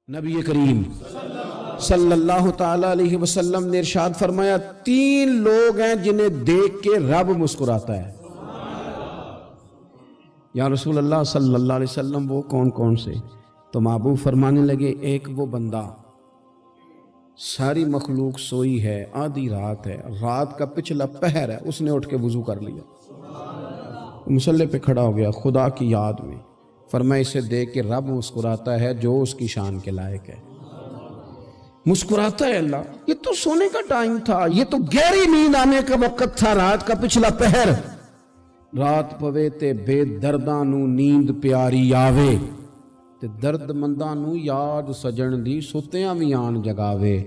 نبی کریم صلی اللہ تعالی علیہ وسلم نے ارشاد فرمایا 3 لوگ ہیں جنہیں دیکھ کے رب مسکراتا ہے۔ یا رسول اللہ صلی اللہ علیہ وسلم وہ کون کون سے؟ تو محبوب فرمانے لگے ایک وہ بندہ ساری مخلوق سوئی ہے، آدھی رات ہے، رات کا پچھلا پہر ہے، اس نے اٹھ کے وضو کر لیا، مصلی پہ کھڑا ہو گیا خدا کی یاد میں، فرمایا اسے دیکھ کے رب مسکراتا ہے جو اس کی شان کے لائق ہے۔ مسکراتا ہے اللہ۔ یہ تو سونے کا ٹائم تھا، یہ تو گہری نیند آنے کا وقت تھا، رات کا پچھلا پہر۔ رات پوے تے بے درداں نو نیند پیاری آوے تے درد منداں نو یاد سجن دی ستیاں وی آن جگاوے،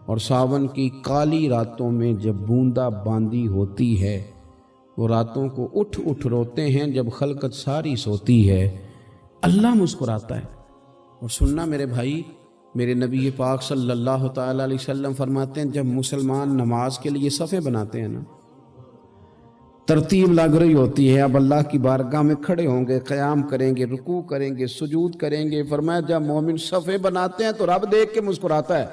اور ساون کی کالی راتوں میں جب بوندا باندی ہوتی ہے وہ راتوں کو اٹھ اٹھ روتے ہیں جب خلقت ساری سوتی ہے، اللہ مسکراتا ہے۔ اور سننا میرے بھائی، میرے نبی پاک صلی اللہ تعالی علیہ وسلم فرماتے ہیں جب مسلمان نماز کے لیے صفیں بناتے ہیں نا، ترتیب لگ رہی ہوتی ہے، اب اللہ کی بارگاہ میں کھڑے ہوں گے، قیام کریں گے، رکوع کریں گے، سجود کریں گے، فرمایا جب مومن صفیں بناتے ہیں تو رب دیکھ کے مسکراتا ہے،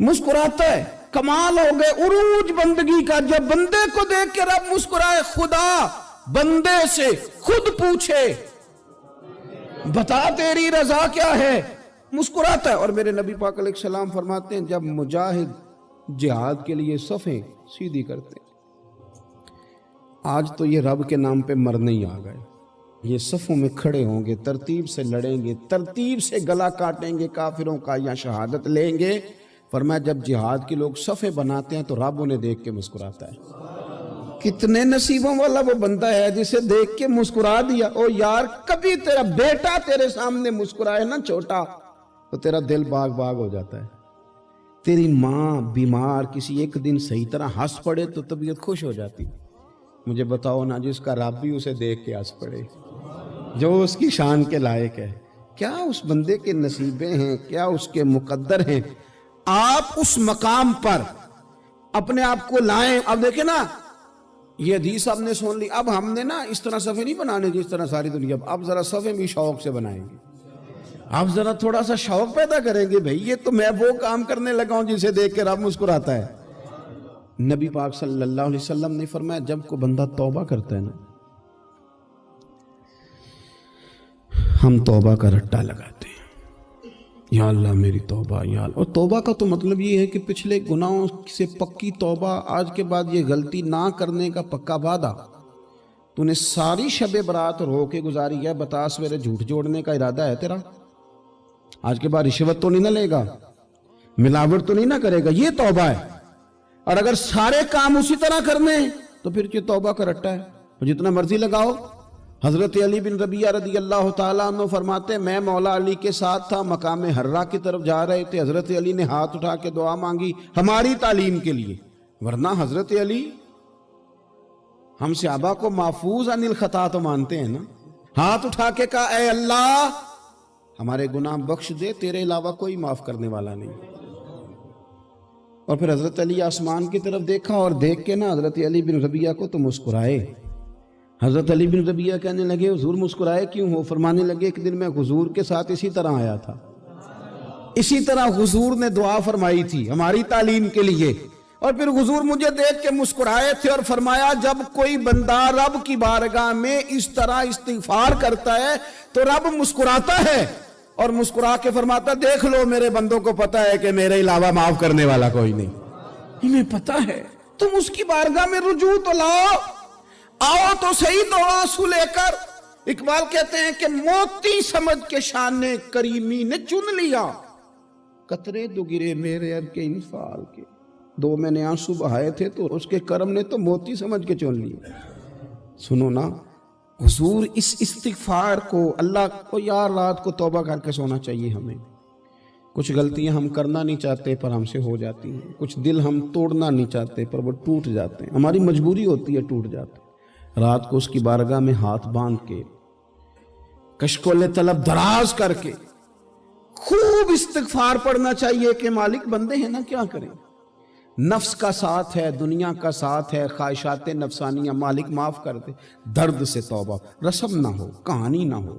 مسکراتا ہے۔ کمال ہو گئے عروج بندگی کا، جب بندے کو دیکھ کے رب مسکرائے، خدا بندے سے خود پوچھے بتا تیری رضا کیا ہے، مسکراتا ہے۔ اور میرے نبی پاک علیہ السلام فرماتے ہیں جب مجاہد جہاد کے لیے صفیں سیدھی کرتے ہیں، آج تو یہ رب کے نام پہ مرنے ہی آ گئے، یہ صفوں میں کھڑے ہوں گے، ترتیب سے لڑیں گے، ترتیب سے گلا کاٹیں گے کافروں کا یا شہادت لیں گے۔ فرمایا جب جہاد کے لوگ صفیں بناتے ہیں تو رب انہیں دیکھ کے مسکراتا ہے۔ کتنے نصیبوں والا وہ بندہ ہے جسے دیکھ کے مسکرا دیا۔ او یار کبھی تیرا بیٹا تیرے سامنے مسکرائے نا چھوٹا تو تیرا دل باغ باغ ہو جاتا ہے۔ تیری ماں بیمار کسی ایک دن صحیح طرح ہنس پڑے تو طبیعت خوش ہو جاتی۔ مجھے بتاؤ نا جس کا رب بھی اسے دیکھ کے ہنس پڑے، جو اس کی شان کے لائق ہے، کیا اس بندے کے نصیبیں ہیں، کیا اس کے مقدر ہیں۔ آپ اس مقام پر اپنے آپ کو لائیں۔ اب دیکھیں نا یہ حدیث آپ نے سن لی، اب ہم نے نا اس طرح صفیں نہیں بنانے جس طرح ساری دنیا، اب ذرا صفیں بھی شوق سے بنائیں گے، اب ذرا تھوڑا سا شوق پیدا کریں گے، بھئی یہ تو میں وہ کام کرنے لگا ہوں جسے دیکھ کے رب مسکراتا ہے۔ نبی پاک صلی اللہ علیہ وسلم نے فرمایا جب کوئی بندہ توبہ کرتا ہے نا، ہم توبہ کا رٹا لگاتے ہیں، یا اللہ میری توبہ یا اللہ۔ اور توبہ کا تو مطلب یہ ہے کہ پچھلے گناہوں سے پکی توبہ، آج کے بعد یہ غلطی نہ کرنے کا پکا وعدہ۔ تو نے ساری شب برات رو کے گزاری ہے، بتا سویرے جھوٹ جوڑنے کا ارادہ ہے تیرا، آج کے بعد رشوت تو نہیں نہ لے گا، ملاوٹ تو نہیں نہ کرے گا، یہ توبہ ہے۔ اور اگر سارے کام اسی طرح کرنے تو پھر یہ توبہ کا رٹا ہے، جتنا مرضی لگاؤ۔ حضرت علی بن ربیعہ رضی اللہ تعالیٰ عنہ فرماتے میں مولا علی کے ساتھ تھا، مقام حرہ کی طرف جا رہے تھے، حضرت علی نے ہاتھ اٹھا کے دعا مانگی ہماری تعلیم کے لیے، ورنہ حضرت علی ہم صحابہ کو محفوظ عن الخطا تو مانتے ہیں نا۔ ہاتھ اٹھا کے کہا اے اللہ ہمارے گناہ بخش دے، تیرے علاوہ کوئی معاف کرنے والا نہیں۔ اور پھر حضرت علی آسمان کی طرف دیکھا اور دیکھ کے نا حضرت علی بن ربیعہ کو تو مسکرائے۔ حضرت علی بن ربیعہ کہنے لگے حضور مسکرائے کیوں ہو؟ فرمانے لگے ایک دن میں حضور کے ساتھ اسی طرح آیا تھا، اسی طرح حضور نے دعا فرمائی تھی ہماری تعلیم کے لیے، اور پھر حضور مجھے دیکھ کے مسکرائے تھے اور فرمایا جب کوئی بندہ رب کی بارگاہ میں اس طرح استغفار کرتا ہے تو رب مسکراتا ہے، اور مسکرا کے فرماتا دیکھ لو میرے بندوں کو پتا ہے کہ میرے علاوہ معاف کرنے والا کوئی نہیں، انہیں پتا ہے، تم اس کی بارگاہ میں رجوع تو لاؤ، آؤ تو صحیح دو آنسو لے کر۔ اقبال کہتے ہیں کہ موتی سمجھ کے شان کریمی نے چن لیا، قطرے دو گرے میرے ار کے انفال کے، دو میں نے آنسو بہائے تھے تو اس کے کرم نے تو موتی سمجھ کے چن لیا۔ سنو نا حضور اس استغفار کو، اللہ کو یار رات کو توبہ کر کے سونا چاہیے ہمیں۔ کچھ غلطیاں ہم کرنا نہیں چاہتے پر ہم سے ہو جاتی ہیں، کچھ دل ہم توڑنا نہیں چاہتے پر وہ ٹوٹ جاتے ہیں، ہماری مجبوری ہوتی ہے ٹوٹ جاتے ہیں۔ رات کو اس کی بارگاہ میں ہاتھ باندھ کے کشکول طلب دراز کر کے خوب استغفار پڑھنا چاہیے کہ مالک بندے ہیں نا کیا کریں، نفس کا ساتھ ہے، دنیا کا ساتھ ہے، خواہشات نفسانیہ، مالک معاف کر دے، درد سے توبہ، رسم نہ ہو، کہانی نہ ہو،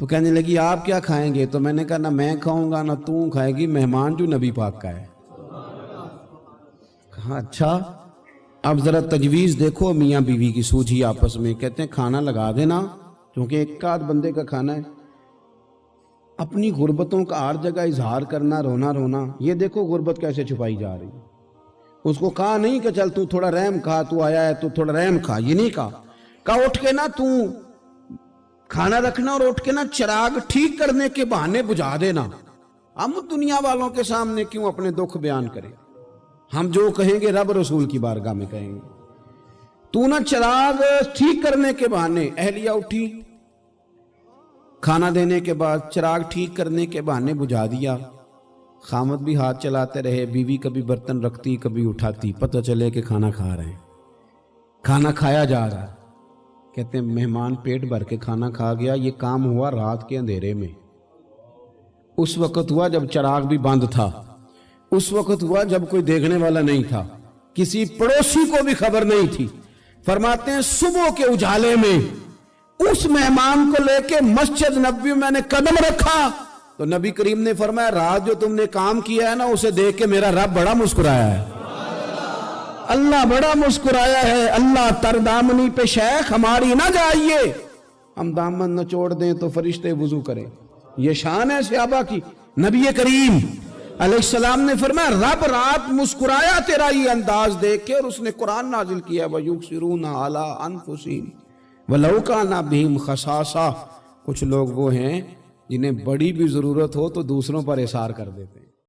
تو کہنے لگی آپ کیا کھائیں گے؟ تو میں نے کہا نہ میں کھاؤں گا نہ تو کھائے گی، مہمان جو نبی پاک کا ہے۔ کہا اچھا، اب ذرا تجویز دیکھو میاں بیوی کی سوجھی آپس میں۔ کہتے ہیں کھانا لگا دینا، کیونکہ ایک آدھ بندے کا کھانا ہے۔ اپنی غربتوں کا ہر جگہ اظہار کرنا، رونا رونا، یہ دیکھو غربت کیسے چھپائی جا رہی ہے۔ اس کو کہا نہیں کہ چل تو تھوڑا رحم کھا، تو آیا ہے تو تھوڑا رحم کھا، یہ نہیں کہا اٹھ کے نا تو کھانا رکھنا اور اٹھ کے نا چراغ ٹھیک کرنے کے بہانے بجھا دینا۔ ہم دنیا والوں کے سامنے کیوں اپنے دکھ بیان کریں؟ ہم جو کہیں گے رب رسول کی بارگاہ میں کہیں گے۔ تو نا چراغ ٹھیک کرنے کے بہانے، اہلیہ اٹھی، کھانا دینے کے بعد چراغ ٹھیک کرنے کے بہانے بجھا دیا۔ خامد بھی ہاتھ چلاتے رہے، بیوی کبھی برتن رکھتی کبھی اٹھاتی، پتہ چلے کہ کھانا کھا رہے ہیں، کھانا کھایا جا رہا ہے۔ کہتے ہیں مہمان پیٹ بھر کے کھانا کھا گیا۔ یہ کام ہوا رات کے اندھیرے میں، اس وقت ہوا جب چراغ بھی بند تھا، اس وقت ہوا جب کوئی دیکھنے والا نہیں تھا، کسی پڑوسی کو بھی خبر نہیں تھی۔ فرماتے ہیں صبح کے اجالے میں اس مہمان کو لے کے مسجد نبوی میں نے قدم رکھا تو نبی کریم نے فرمایا رات جو تم نے کام کیا ہے نا، اسے دیکھ کے میرا رب بڑا مسکرایا ہے، اللہ بڑا مسکرایا ہے۔ اللہ تر دامنی پہ شیخ ہماری نہ جائیے، ہم دامن نہ چھوڑ دیں تو فرشتے وضو کریں۔ یہ شان ہے صحابہ کی۔ نبی کریم علیہ السلام نے فرمایا رب رات مسکرایا تیرا یہ انداز دیکھ کے، اور اس نے قرآن نازل کیا وَيُؤْثِرُونَ عَلَىٰ أَنفُسِهِمْ وَلَوْ كَانَ بِهِمْ خَصَاصَةٌ۔ کچھ لوگ وہ ہیں جنہیں بڑی بھی ضرورت ہو تو دوسروں پر اثار کر دیتے ہیں۔